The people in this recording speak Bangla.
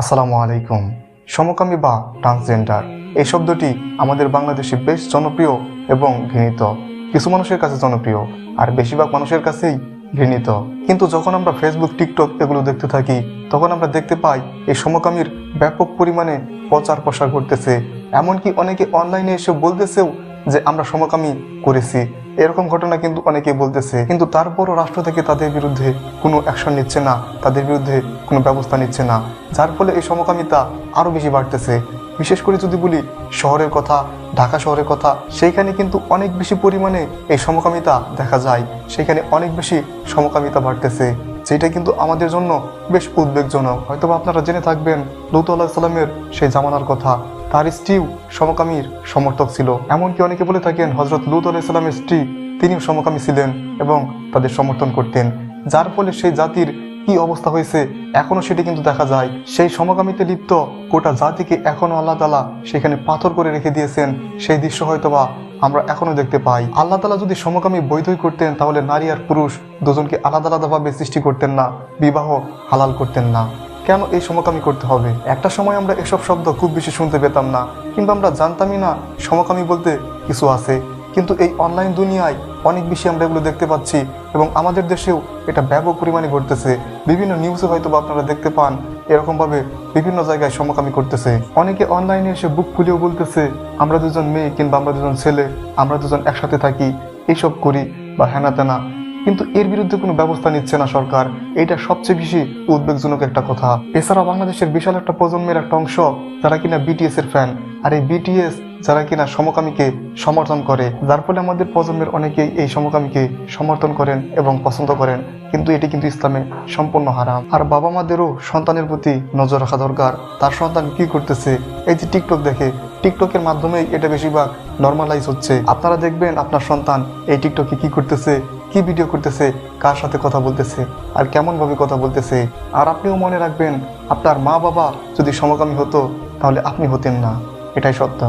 আসসালামু আলাইকুম। সমকামী বা ট্রান্সজেন্ডার এই শব্দটি আমাদের বাংলাদেশে বেশ জনপ্রিয় এবং ঘৃণিত। কিছু মানুষের কাছে জনপ্রিয় আর বেশিরভাগ মানুষের কাছেই ঘৃণিত। কিন্তু যখন আমরা ফেসবুক, টিকটক এগুলো দেখতে থাকি, তখন আমরা দেখতে পাই এই সমকামীর ব্যাপক পরিমাণে প্রচার প্রসার ঘটতেছে। এমনকি অনেকে অনলাইনে এসে বলতেছেও যে আমরা সমকামী করেছি। এরকম ঘটনা কিন্তু অনেকেই বলতেছে, কিন্তু তারপরও রাষ্ট্র থেকে তাদের বিরুদ্ধে কোনো অ্যাকশন নিচ্ছে না, তাদের বিরুদ্ধে কোনো ব্যবস্থা নিচ্ছে না, যার ফলে এই সমকামিতা আরও বেশি বাড়তেছে। বিশেষ করে যদি বলি শহরের কথা, ঢাকা শহরের কথা, সেইখানে কিন্তু অনেক বেশি পরিমাণে এই সমকামিতা দেখা যায়। সেখানে অনেক বেশি সমকামিতা বাড়তেছে, যেটা কিন্তু আমাদের জন্য বেশ উদ্বেগজনক। হয়তো আপনারা জেনে থাকবেন লূত আলাইহিস সালামের সেই জামানার কথা, তার স্ত্রীও সমকামীর সমর্থক ছিল। এমনকি অনেকে বলে থাকেন হযরত লূত আলাইহিস সালামের স্ত্রী তিনিও সমকামী ছিলেন এবং তাদের সমর্থন করতেন, যার ফলে সেই জাতির কি অবস্থা হয়েছে এখনো সেটি কিন্তু দেখা যায়। সেই সমকামীতে লিপ্ত গোটা জাতিকে এখনো আল্লাহ তাআলা সেখানে পাথর করে রেখে দিয়েছেন। সেই দৃশ্য হয়তোবা আমরা এখনো দেখতে পাই। আল্লাহ তাআলা যদি সমকামী বৈধই করতেন, তাহলে নারী আর পুরুষ দুজনকে আলাদা আলাদাভাবে সৃষ্টি করতেন না, বিবাহ হালাল করতেন না। কেন এই সমকামী করতে হবে? একটা সময় আমরা এসব শব্দ খুব বেশি শুনতে পেতাম না, কিংবা আমরা জানতামই না সমকামী বলতে কিছু আছে। কিন্তু এই অনলাইন দুনিয়ায় অনেক বেশি আমরা এগুলো দেখতে পাচ্ছি এবং আমাদের দেশেও এটা ব্যাপক পরিমাণে ঘটতেছে। বিভিন্ন নিউজে হয়তো আপনারা দেখতে পান এরকমভাবে বিভিন্ন জায়গায় সমকামী করতেছে। অনেকে অনলাইনে এসে বুক খুলেও বলতেছে আমরা দুজন মেয়ে কিংবা আমরা দুজন ছেলে, আমরা দুজন একসাথে থাকি, এইসব করি বা হেনা তেনা। কিন্তু এর বিরুদ্ধে কোনো ব্যবস্থা নিচ্ছে না সরকার। এটা সবচেয়ে বেশি উদ্বেগজনক একটা কথা। এছাড়া বাংলাদেশের বিশাল একটা প্রজন্মের একটা অংশ যারা কিনা বিটিএস এর ফ্যান, আর এই বিটিএস যারা কিনা সমকামীকে সমর্থন করে, যার ফলে আমাদের প্রজন্মের অনেকেই এই সমকামীকে সমর্থন করেন এবং পছন্দ করেন। কিন্তু এটি কিন্তু ইসলামে সম্পূর্ণ হারাম। আর বাবা মাদেরও সন্তানের প্রতি নজর রাখা দরকার, তার সন্তান কি করতেছে। এই যে টিকটক দেখে, টিকটকের মাধ্যমেই এটা বেশিরভাগ নর্মালাইজ হচ্ছে। আপনারা দেখবেন আপনার সন্তান এই টিকটকে কি করতেছে, কি ভিডিও করতেছে, কার সাথে কথা বলতেছে আর কেমনভাবে কথা বলতেছে। আর আপনিও মনে রাখবেন, আপনার মা বাবা যদি সমকামী হতো তাহলে আপনি হতেন না, এটাই সত্য।